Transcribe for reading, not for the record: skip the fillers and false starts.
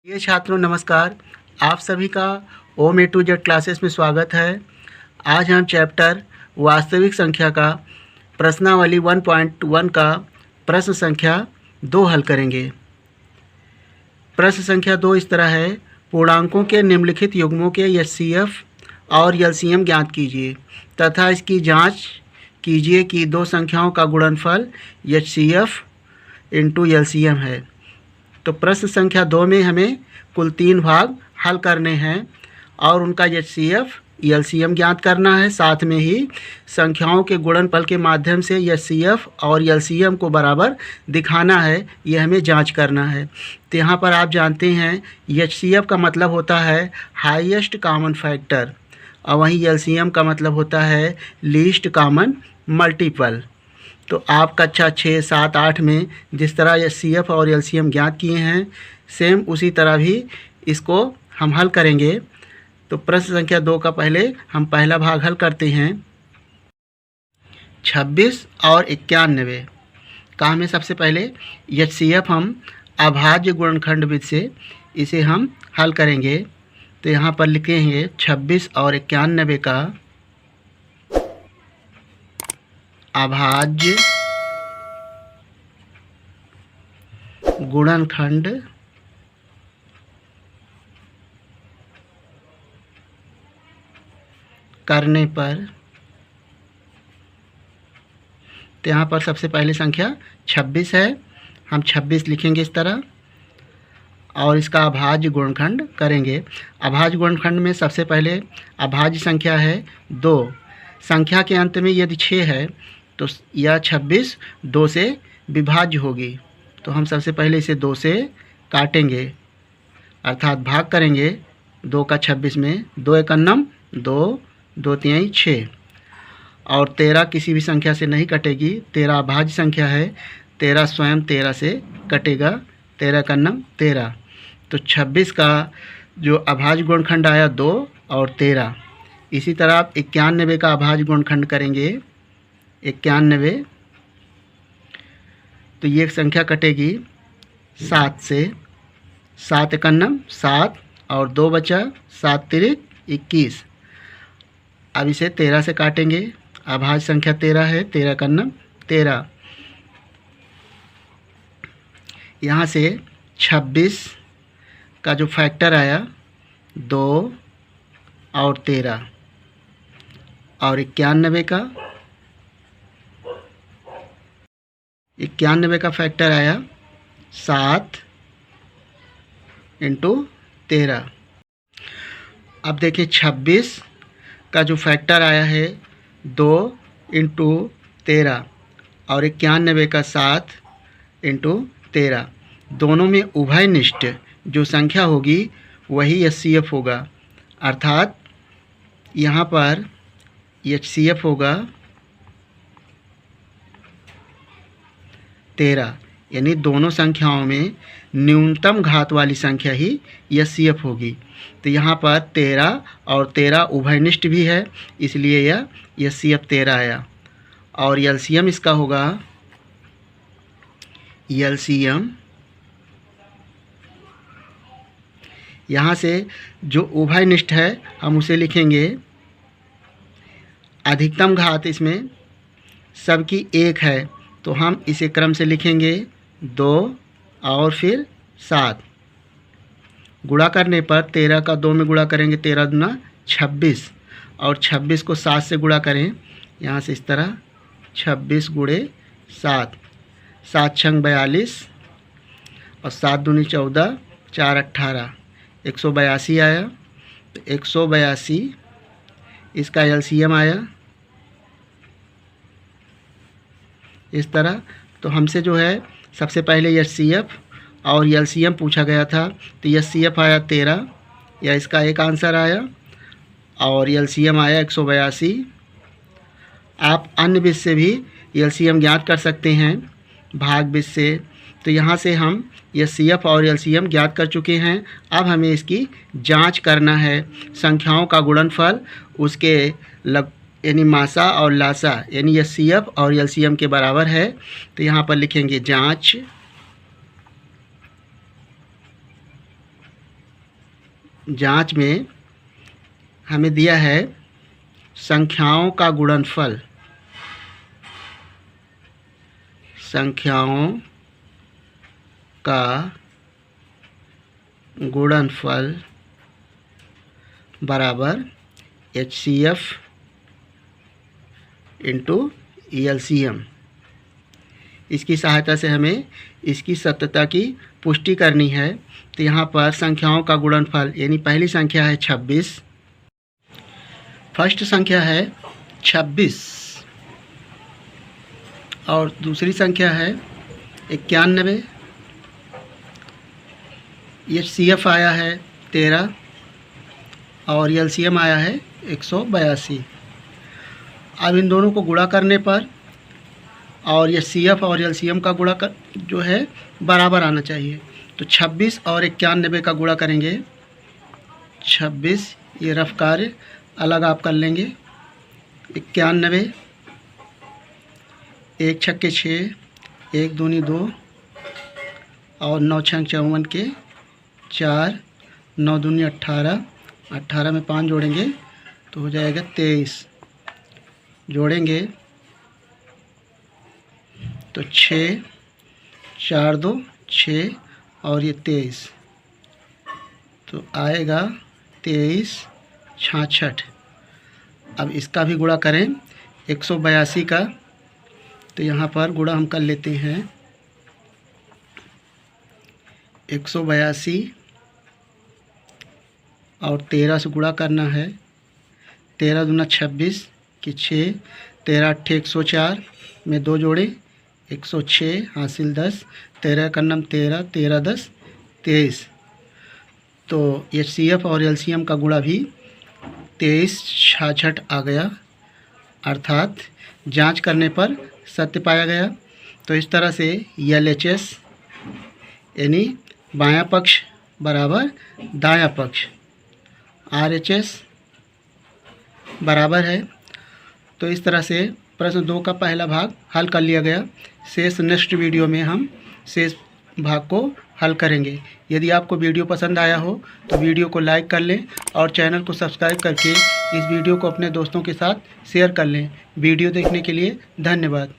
ये छात्रों नमस्कार। आप सभी का ओम ए टू जेड क्लासेस में स्वागत है। आज हम चैप्टर वास्तविक संख्या का प्रश्नावली 1.1 का प्रश्न संख्या 2 हल करेंगे। प्रश्न संख्या 2 इस तरह है, पूर्णांकों के निम्नलिखित युग्मों के एचसीएफ और एलसीएम ज्ञात कीजिए तथा इसकी जांच कीजिए कि दो संख्याओं का गुणनफल एचसीएफ इंटू एलसीएम है। तो प्रश्न संख्या 2 में हमें कुल 3 भाग हल करने हैं और उनका एचसीएफ एलसीएम ज्ञात करना है। साथ में ही संख्याओं के गुणनफल के माध्यम से एचसीएफ और एलसीएम को बराबर दिखाना है, ये हमें जांच करना है। तो यहाँ पर आप जानते हैं एचसीएफ का मतलब होता है हाईएस्ट कॉमन फैक्टर और वहीं एलसीएम का मतलब होता है लीस्ट कॉमन मल्टीपल। तो आप कक्षा 6, 7, 8 में जिस तरह एचसीएफ और एलसीएम ज्ञात किए हैं सेम उसी तरह भी इसको हम हल करेंगे। तो प्रश्न संख्या 2 का पहले हम पहला भाग हल करते हैं। 26 और 91 का हमें सबसे पहले एचसीएफ हम अभाज्य गुणनखंड विधि से इसे हम हल करेंगे। तो यहाँ पर लिखेंगे 26 और 91 का अभाज्य गुणनखंड करने पर, तो यहाँ पर सबसे पहले संख्या 26 है, हम 26 लिखेंगे इस तरह और इसका अभाज्य गुणनखंड करेंगे। अभाज्य गुणनखंड में सबसे पहले अभाज्य संख्या है 2। संख्या के अंत में यदि 6 है तो यह 26 2 से विभाज्य होगी। तो हम सबसे पहले इसे 2 से काटेंगे अर्थात भाग करेंगे 2 का 26 में। 2 एक अन्नम 2, 2 तिहाई 6 और 13 किसी भी संख्या से नहीं कटेगी। 13 अभाज्य संख्या है, 13 स्वयं 13 से कटेगा। 13 का अन्नम 13। तो 26 का जो अभाज्य गुणनखंड आया 2 और 13। इसी तरह आप 91 का अभाज्य गुणनखंड करेंगे 91। तो ये संख्या कटेगी 7 से। 7 एक अन्नम 7 और 2 बचा, 7 तिरिक 21। अब इसे 13 से काटेंगे, अभाज्य संख्या 13 है, 13 का अन्नम 13। यहाँ से 26 का जो फैक्टर आया 2 और 13 और 91 का फैक्टर आया 7 इंटू 13। अब देखिए 26 का जो फैक्टर आया है 2 इंटू 13 और 91 का 7 इंटू 13। दोनों में उभयनिष्ठ जो संख्या होगी वही एचसीएफ होगा, अर्थात यहाँ पर एचसीएफ होगा 13, यानी दोनों संख्याओं में न्यूनतम घात वाली संख्या ही एचसीएफ होगी। तो यहाँ पर 13 और 13 उभयनिष्ठ भी है, इसलिए यह एचसीएफ 13 आया। और एलसीएम इसका होगा एलसीएम, यहाँ से जो उभयनिष्ठ है हम उसे लिखेंगे अधिकतम घात इसमें सबकी 1 है, तो हम इसे क्रम से लिखेंगे 2 और फिर 7। गुणा करने पर 13 का 2 में गुणा करेंगे 13 दूना 26 और 26 को 7 से गुणा करें, यहाँ से इस तरह 26 गुणे 7, 7 छंग 42 और 7 दूनी 14, 4 18, 182 आया। तो 182 इसका एलसीएम आया इस तरह। तो हमसे जो है सबसे पहले एचसीएफ और एलसीएम पूछा गया था, तो एचसीएफ आया 13 या इसका एक आंसर आया और एलसीएम आया 182। आप अन्य विधि से भी एलसीएम ज्ञात कर सकते हैं, भाग विधि से। तो यहाँ से हम एचसीएफ और एलसीएम ज्ञात कर चुके हैं। अब हमें इसकी जांच करना है। संख्याओं का गुणनफल उसके यानी मासा और लासा यानी एचसीएफ और एलसीएम के बराबर है। तो यहाँ पर लिखेंगे जांच जांच में हमें दिया है संख्याओं का गुणनफल, संख्याओं का गुणनफल बराबर HCF इंटू ELCM। इसकी सहायता से हमें इसकी सत्यता की पुष्टि करनी है। तो यहाँ पर संख्याओं का गुणनफल यानी पहली संख्या है 26, फर्स्ट संख्या है 26 और दूसरी संख्या है 91। HCF आया है 13 और LCM आया है 182। अब इन दोनों को गुणा करने पर और ये CF और LCM का गुणा कर जो है बराबर आना चाहिए। तो 26 और 91 का गुणा करेंगे। 26 ये रफ कार्य अलग आप कर लेंगे। 91 1 छक्के 6, 1 दूनी 2 और 9 छंग 54 के 4, 9 दूनी 18, 18 में 5 जोड़ेंगे तो हो जाएगा 23। जोड़ेंगे तो 6, 4 2 6 और ये 23 तो आएगा 23 66। अब इसका भी गुणा करें 182 का। तो यहाँ पर गुणा हम कर लेते हैं। 182 और 13 से गुणा करना है। 13 दूना 26 कि 6, 13 8 104 में 2 जोड़े 106 हासिल 10, 13 का नाम 13, 13 10 23। तो HCF और LCM का गुणा भी 23 66 आ गया, अर्थात जांच करने पर सत्य पाया गया। तो इस तरह से LHS यानी बायां पक्ष बराबर दायां पक्ष, RHS बराबर है। तो इस तरह से प्रश्न 2 का पहला भाग हल कर लिया गया। शेष नेक्स्ट वीडियो में हम शेष भाग को हल करेंगे। यदि आपको वीडियो पसंद आया हो तो वीडियो को लाइक कर लें और चैनल को सब्सक्राइब करके इस वीडियो को अपने दोस्तों के साथ शेयर कर लें। वीडियो देखने के लिए धन्यवाद।